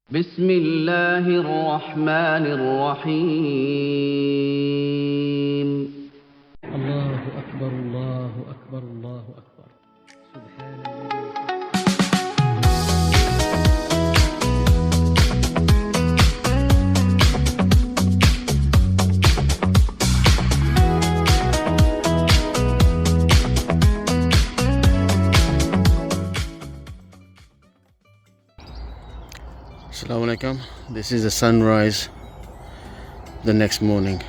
بسم الله الرحمن الرحيم الله أكبر الله أكبر الله أكبر سبحان Assalamualaikum. This is the sunrise the next morning.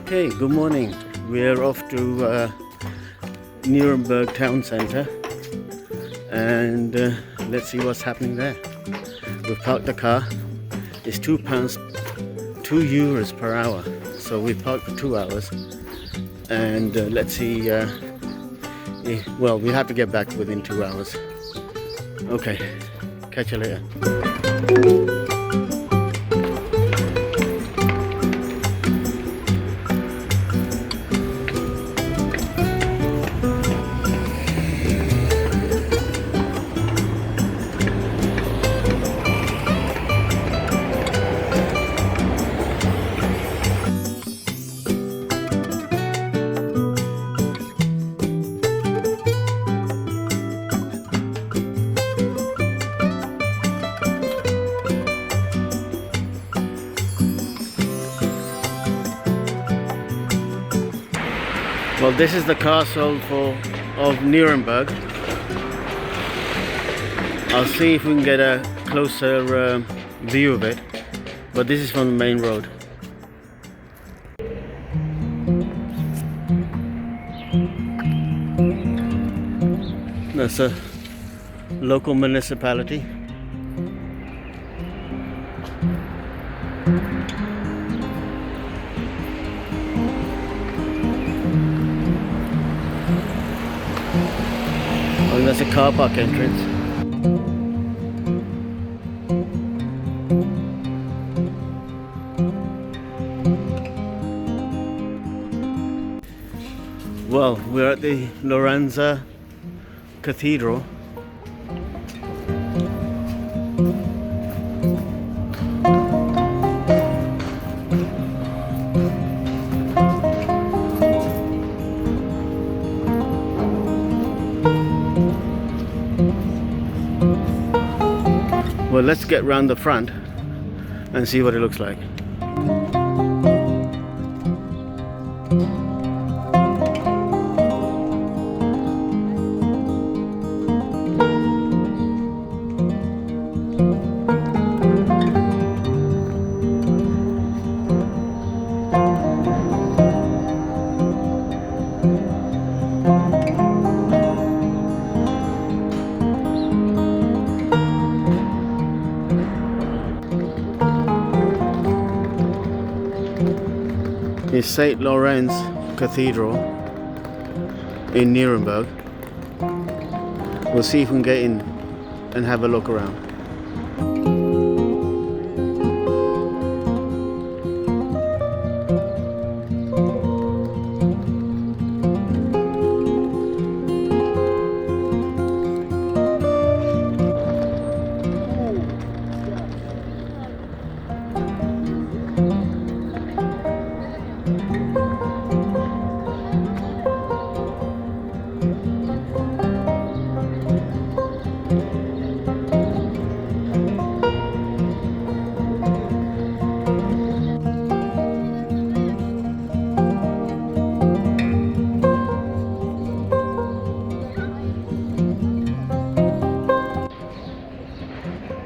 Okay, good morning. We're off to Nuremberg town center and let's see what's happening there. We've parked the car. It's £2, €2 per hour. So we parked for 2 hours and let's see, well, we have to get back within 2 hours. Okay, catch you later. Well, this is the castle of Nuremberg. I'll see if we can get a closer view of it, but this is from the main road. That's a local municipality. And that's a car park entrance. Well, we're at the Lorenza Cathedral. Well, let's get round the front and see what it looks like. Is St. Lawrence Cathedral in Nuremberg. We'll see if we can get in and have a look around.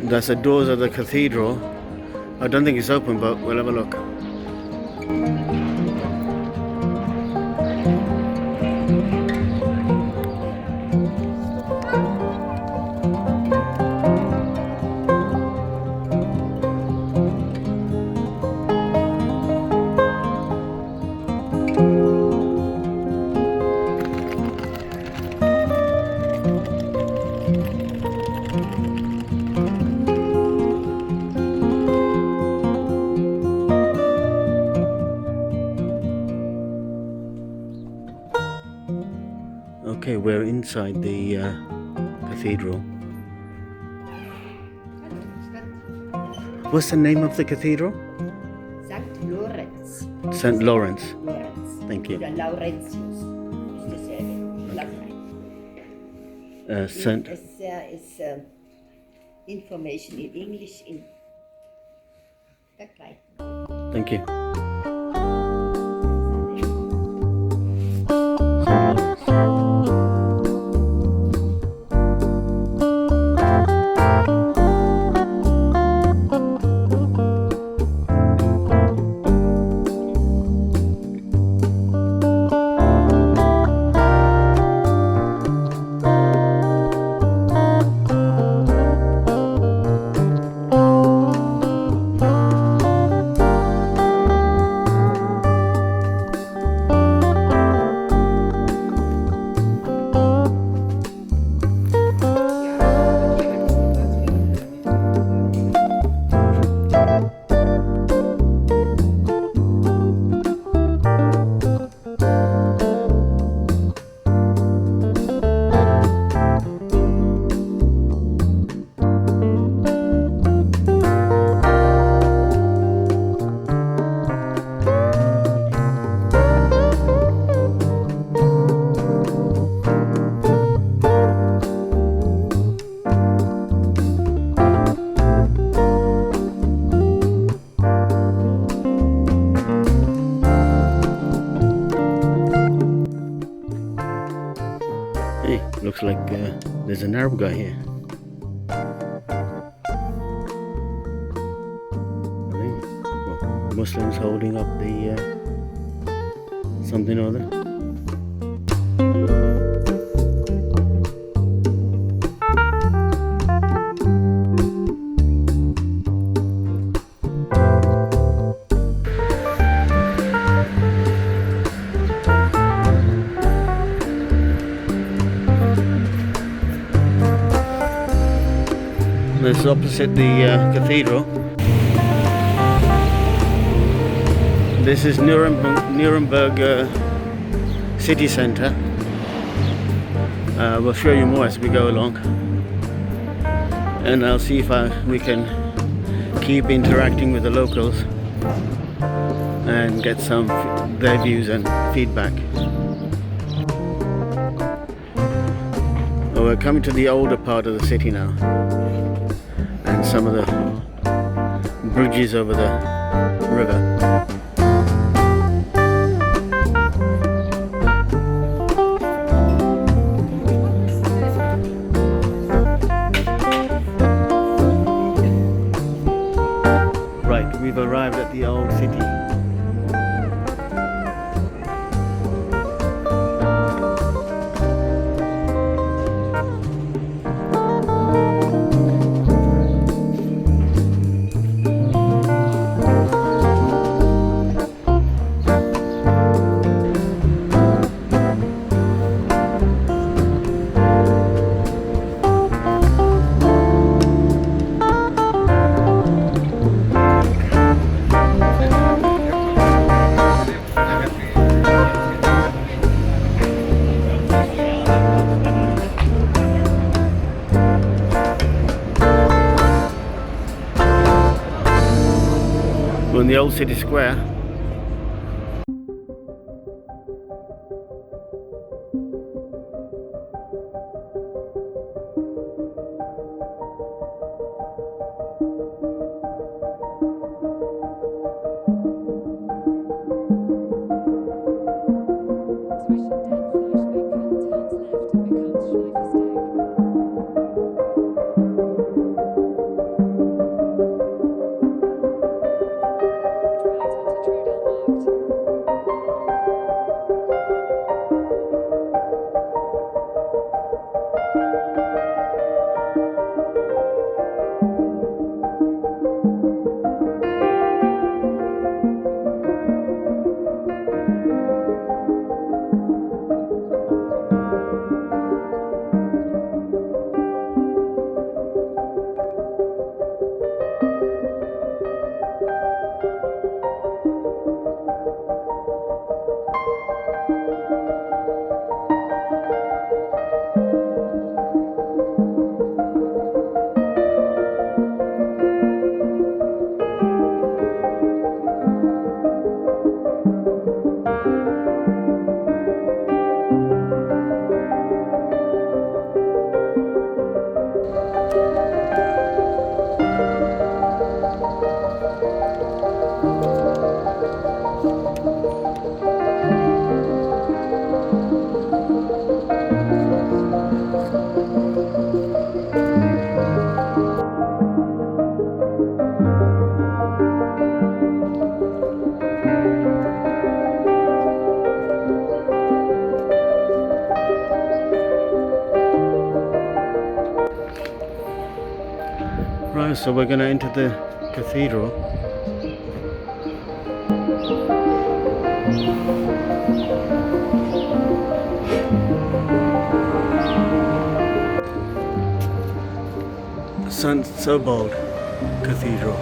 That's the doors of the cathedral. I don't think it's open, but we'll have a look. Okay, we're inside the cathedral. What's the name of the cathedral? St. Lorenz. St. Lawrence. Lorenz. Thank you. Oder Laurentius. Ist dasselbe. Latein. St. There is information in English in Turkey. Thank you. Looks like there's an Arab guy here. I think Muslims holding up the something or other. This is opposite the cathedral. This is Nuremberg city centre. We'll show you more as we go along, and I'll see if we can keep interacting with the locals and get some their views and feedback. Well, we're coming to the older part of the city now, and some of the bridges over the river. old city square. Right, so we're going to enter the cathedral. St. Sebald Cathedral.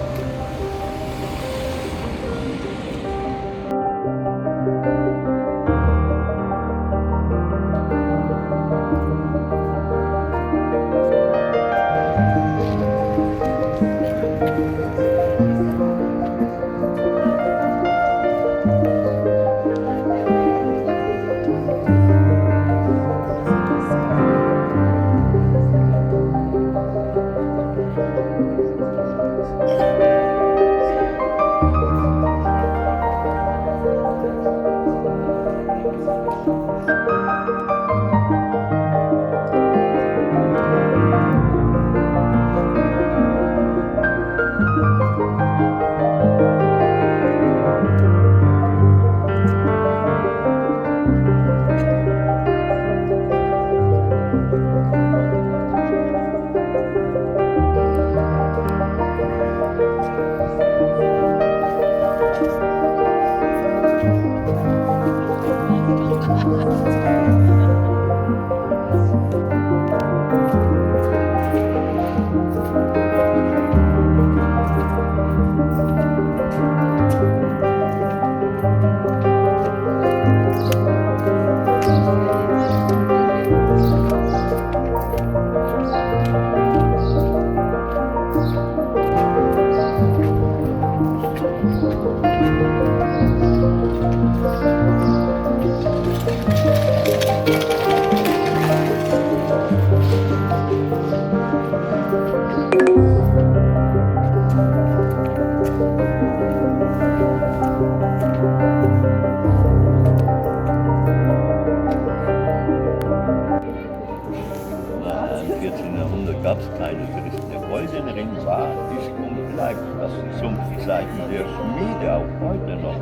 gab es keine Christen. Der goldene Ring war, ist und bleibt das Zunftzeichen der Schmiede auch heute noch.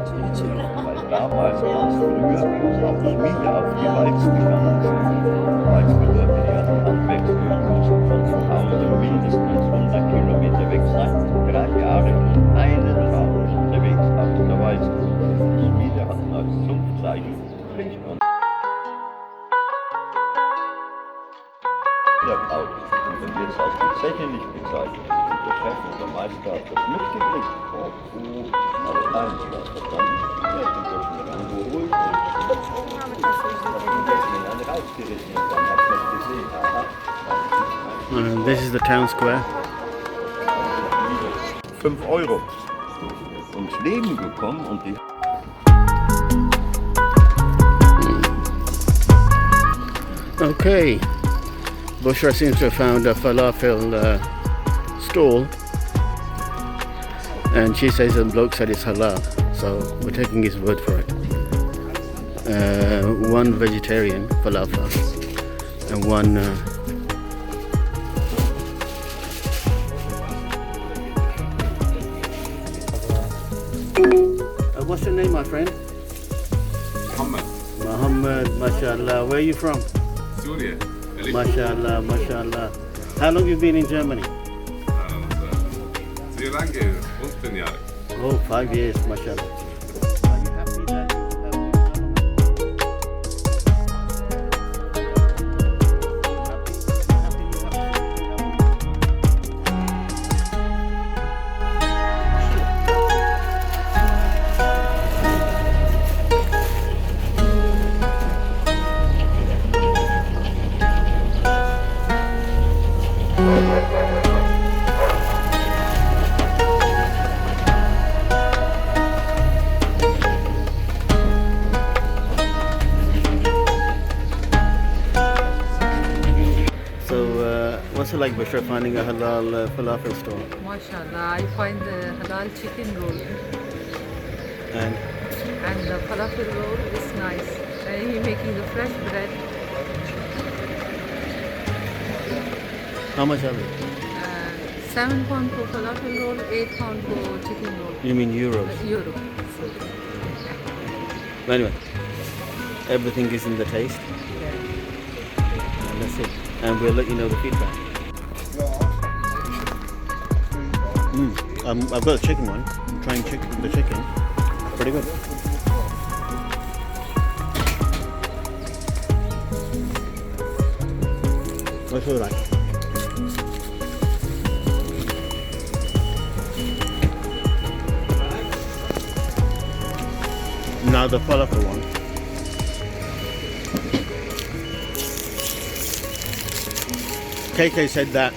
Weil damals ganz früher auch Schmiede auf die Walz gegangen sind. Walz bedeutet ja, die Handwerksbücher mussten von zu Hause mindestens 100 Kilometer weg sein. 3 Jahre und einen Tag unterwegs auf der Walz. Die Schmiede hatten als Zunftzeichen Pflicht und der Braut. Und wenn jetzt als die Zeche nicht bezeichnet, der Chef und der Meister hat das mitgekriegt. Aber nein, das hat dann nicht irgendwo ruhig und rausgerissen und dann hat man gesehen, aha. This is the town square. 5 Euro. ums Leben gekommen und die Okay, Bushra seems to have found a falafel stall, and she says the bloke said it's halal, so we're taking his word for it. One vegetarian falafel and one what's your name, my friend? Muhammad, mashallah. Where are you from? Syria. Mashallah, mashallah. How long have you been in Germany? Sehr lange, 15 Jahre. Oh, 5 years, mashallah. Are you happy that what's it like, Bushra, finding a halal falafel store? MashaAllah, I find the halal chicken roll And and the falafel roll is nice. And he making the fresh bread. how much are they? 7 pound for falafel roll, 8 pound for chicken roll. You mean euros? Euro. Anyway, everything is in the taste. And that's it. And we'll let you know the feedback. I've got a chicken one. I'm trying the chicken. Pretty good. What's it like? Now the falafel one. KK said that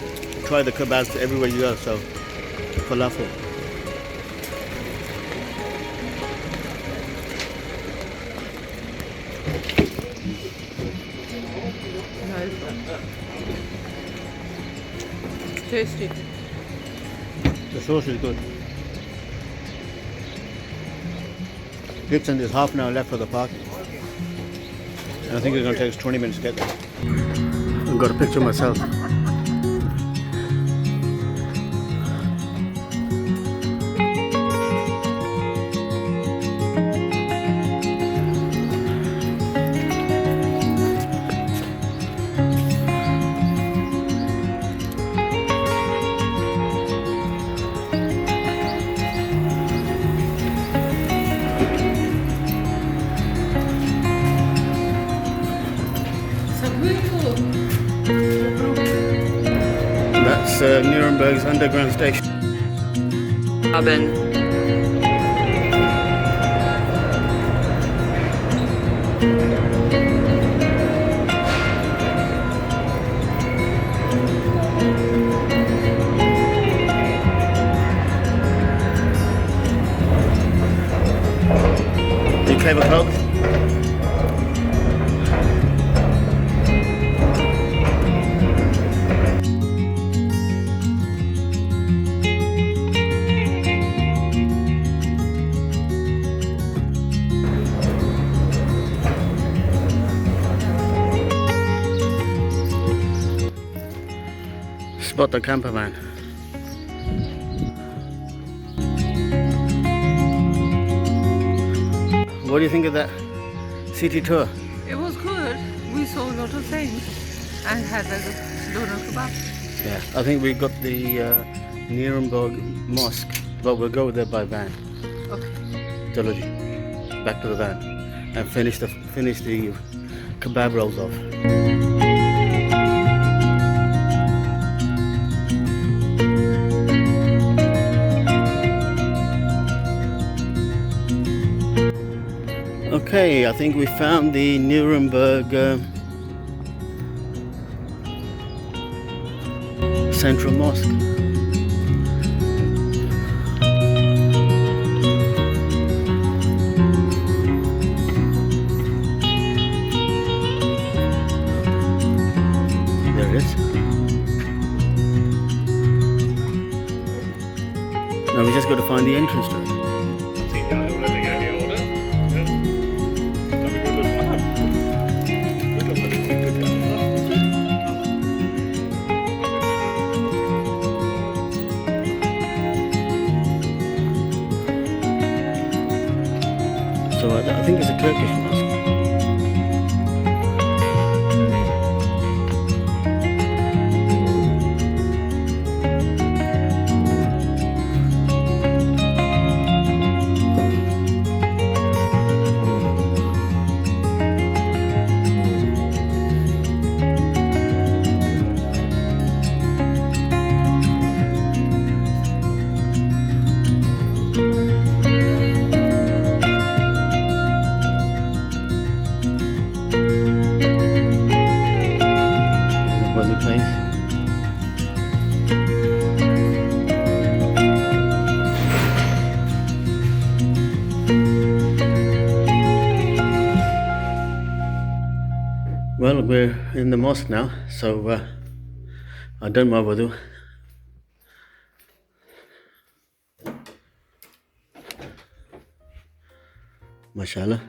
try the kebabs everywhere you go, so falafel. Tasty. The sauce is good. Gibson, there's half an hour left for the parking. And I think it's going to take us 20 minutes to get there. I've got a picture of myself. That's Nuremberg's underground station. Do you crave a Coke? Spot the camper van. What do you think of that city tour? It was good. We saw a lot of things and had a doner kebab. Yeah, I think we got the Nuremberg Mosque, but we'll go there by van. Okay. Chalo ji, back to the van and finish the kebab rolls off. Okay, I think we found the Nuremberg Central Mosque. just got to find the entrance to it. 10 Jahre oder länger her, oder? Ja. Damit wir das machen. Ich glaube, das ist gut, ja. So I think it's a Turkish mosque. Lovely place. Well, we're in the mosque now, so I've done my wudu. MashaAllah.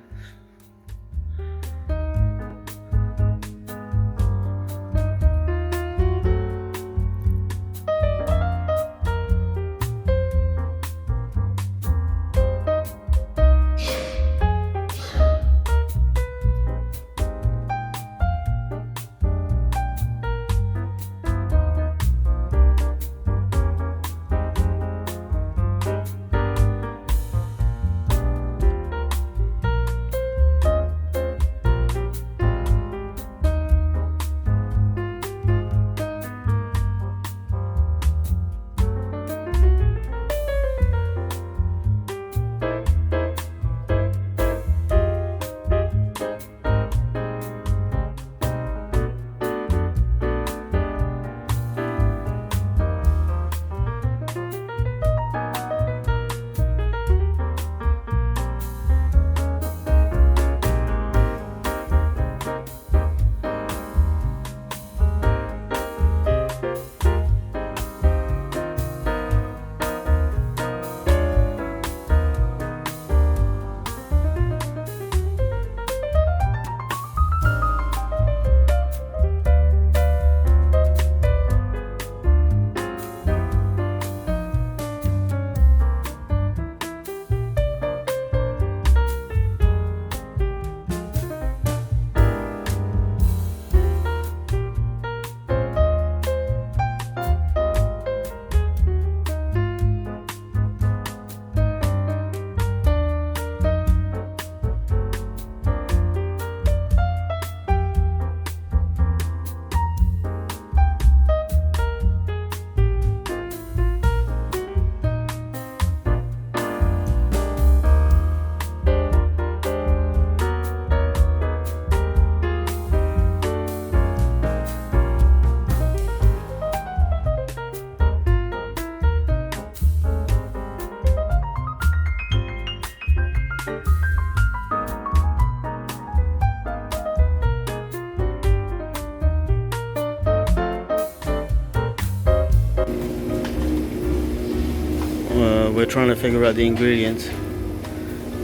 We're trying to figure out the ingredients,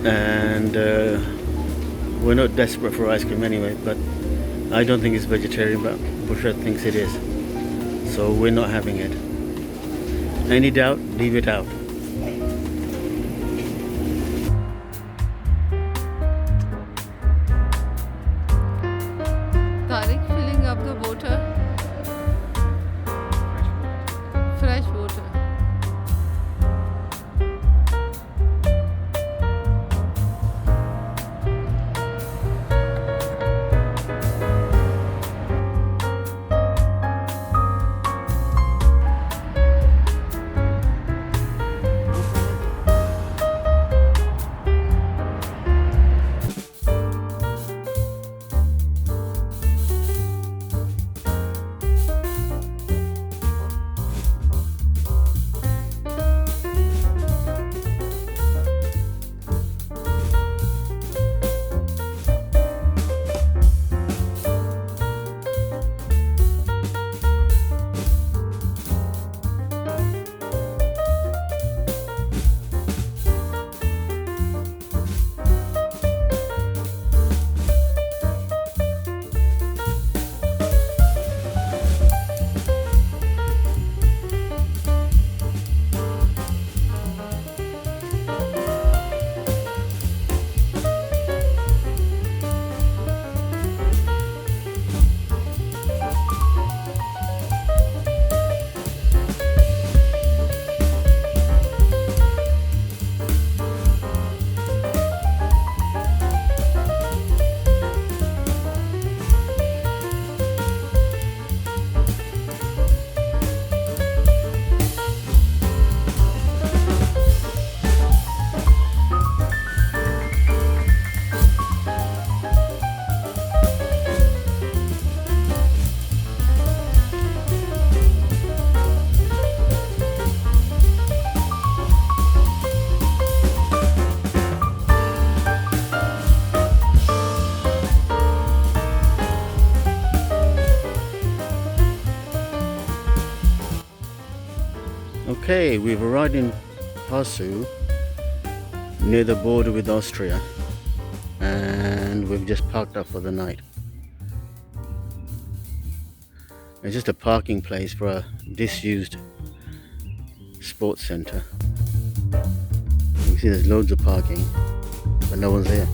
and we're not desperate for ice cream anyway, but I don't think it's vegetarian, but Bushra thinks it is, so we're not having it. Any doubt, leave it out. Tariq filling up the water. Fresh water. Okay, we've arrived in Pasu, near the border with Austria, and we've just parked up for the night. It's just a parking place for a disused sports center. You can see there's loads of parking, but no one's there.